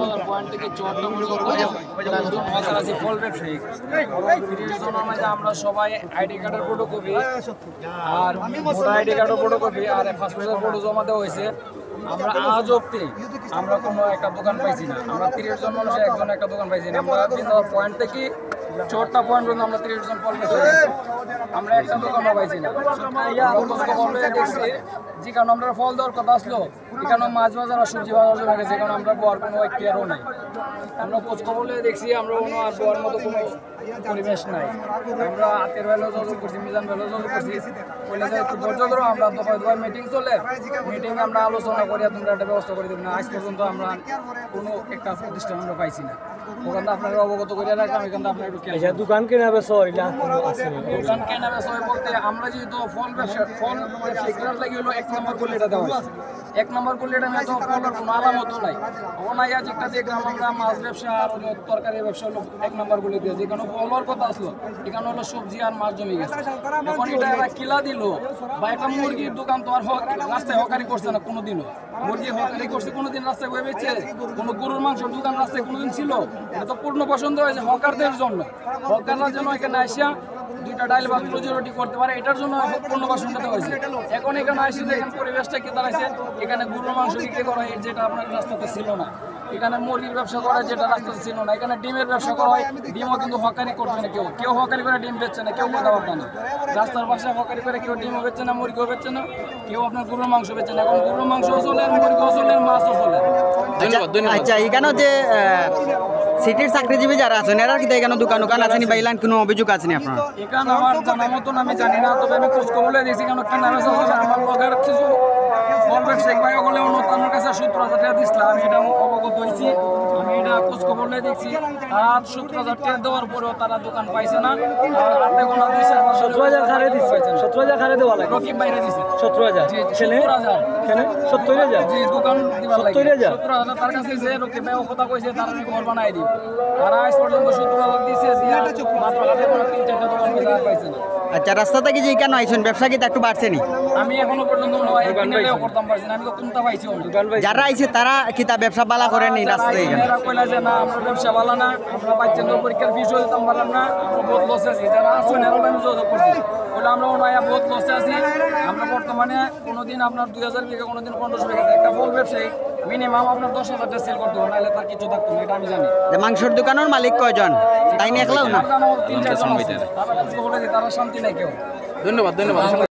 বাজার পয়েন্ট থেকে চুয়াত্তর ফল ব্যবসায়ী আমরা সবাই আইডি কার্ডের ফটোকপি আর ভোটার আইডি কার্ডের ফটোকপি আর পাসপোর্টের ফটো জমা দেওয়া হয়েছে। আমরা আজ অব্দি আমরা কোনো একটা দোকান পাইছি না। আমরা 30 জন মানুষের একজন একটা দোকান পাইছি না। আমরা পয়েন্ট থেকে 4টা পয়েন্ট পর্যন্ত আমরা 30 জন ফল ব্যবসায়ী, আমরা একটা দোকানও পাইছি না। দেখছি যে কারণ আমরা ফল দেওয়ার কথা আসলো, এখানে মাছ বাজার আর সবজি বাজার জমা গেছে, কারণ আমরা বোয়ার কোনো এখতিয়ারও নাই। আমরা খোঁজ খবর দেখছি আমরা কোনো আর বোয়ার মতো কোনো পরিবেশ নাই। আমরা হাতের বেলাও যোগাযোগ করছি, মিজান বেলাও যোগাযোগ করছি, বলে যে একটু ধৈর্য ধরো, আমরা দফায় মিটিং চলে, মিটিংয়ে আমরা আলোচনা করি তোমরা একটা ব্যবস্থা করে দেব না। আজ পর্যন্ত আমরা কোনো একটা প্রতিষ্ঠান আমরা পাইছি না। ওখানে আপনারা অবগত করে রাখলাম, এখানে আপনার একটু দোকান কেনা বেচা দোকান কেনা বেচা বলতে আমরা যেহেতু ফল ব্যবসা লাগে হলো 1 নম্বর গলিটা দেওয়া হয়েছে। 1 নম্বর গলিটা নিয়ে তো ফলের কোনো আলামতও নাই। ওনাই আজ একটা দেখলাম আমরা মাছ ব্যবসা আর তরকারি ব্যবসা হলো 1 নম্বর গলি দিয়ে, যেখানে ফলর কথা আসলো এখানে হলো সবজি আর মাছ জমে গেছে। এখন এটা এরা কিলা দিল বা একটা মুরগির দোকান তো আর রাস্তায় হকারি করছে না কোনোদিনও। মুরগি হকারি করছে কোনোদিন রাস্তায় বয়ে বেচছে? কোনো গরুর মাংসের দোকান রাস্তায় কোনোদিন ছিল? এটা তো পূর্ণ পছন্দ হয়েছে হকারদের জন্য। হকাররা যেন এখানে আসিয়া 2টা ডাইল বা রুজি রুটি করতে পারে, এটার জন্য পূর্ণ পছন্দ হয়েছে। এখন এখানে আসি দেখেন পরিবেশটা কি দাঁড়াইছে। এখানে গরুর মাংস বিক্রি করা হয় যেটা আপনার রাস্তাতে ছিল না, এখানে মুরগির ব্যবসা করা যেটা রাস্তাতে ছিল না, এখানে ডিমের ব্যবসা করা হয়। ডিমও কিন্তু হকারি করছে না, কেউ হকারি করে ডিম বেচছে না, কেউ কথাবার্তা না। রাস্তার পাশে হকারি করে কেউ ডিমও বেচছে না, মুরগিও বেচছে না, কেউ আপনার গরুর মাংস বেচছে না। এখন গরুর মাংসও চলে, মুরগিও চলে, মাছও চলে। আচ্ছা, এখানে যে সিটির চাকরিজীবী যারা আছেন এরা কিন্তু এখানে দোকান আছে বা এলান কোনো অভিযোগ আছে না আপনার? এখানে আমার জানা মতন আমি জানি না, তবে আমি খোঁজ খবর দিয়েছি কেন কেনা বেচা হচ্ছে আমার লগের কিছু ফল ব্যবসায়িক ভাই বলে আমার কাছে 70,000 টাকা দিচ্ছিল। আমি এটা অবগত হয়েছি, আমি এটা খোঁজ খবর দিচ্ছি। আর 70,000 টাকা দেওয়ার পরেও তারা দোকান পাইছে না। হাতে গোনা 17,000 খারে দিচ্ছে, 17,000 খারে দেওয়া লাগে। রকিব বাইরে দিচ্ছে 17,000, 70,000 জি দোকান দিবার লাগে 70,000 তার কাছে যে রকিব ভাই কথা কইছে তারা ঘর বানাই দিব। আর আজ পর্যন্ত 70,000 দিয়েছে, মাত্র হাতে কোনো 3-4টা দোকান পাইছে না। আচ্ছা, রাস্তা থেকে যে কেন আইছেন ব্যবসা কি একটু বাড়ছে নি? আমি এখনো পর্যন্ত করতাম পারছি না, আমি তো কোনটা পাইছি। যারা আইছে তারা কি তা ব্যবসা বালা করেনি রাস্তা থেকে? এরা কইলা যে না আমরা ব্যবসা ভালো না, আমরা বাচ্চাদের পরীক্ষার ফিস দিতাম পারলাম না, আমরা বহুত লসে আছি। যারা আসুন এরা আমি যোগাযোগ করছি বলে আমরা ওনায়া বহুত লসে আছি। আমরা বর্তমানে কোনোদিন আপনার 2,000 বিঘা, কোনোদিন 1500 বিঘা একটা ফল ব্যবসায়ী মিনিমাম আপনার 10,000 টাকা সেল করতে হবে, নাহলে তার কিছু থাকতো না। এটা আমি জানি। মাংসের দোকানের মালিক কয়জন? তাই নিয়ে একলাও না? তারা শান্তি নাই কেউ। ধন্যবাদ।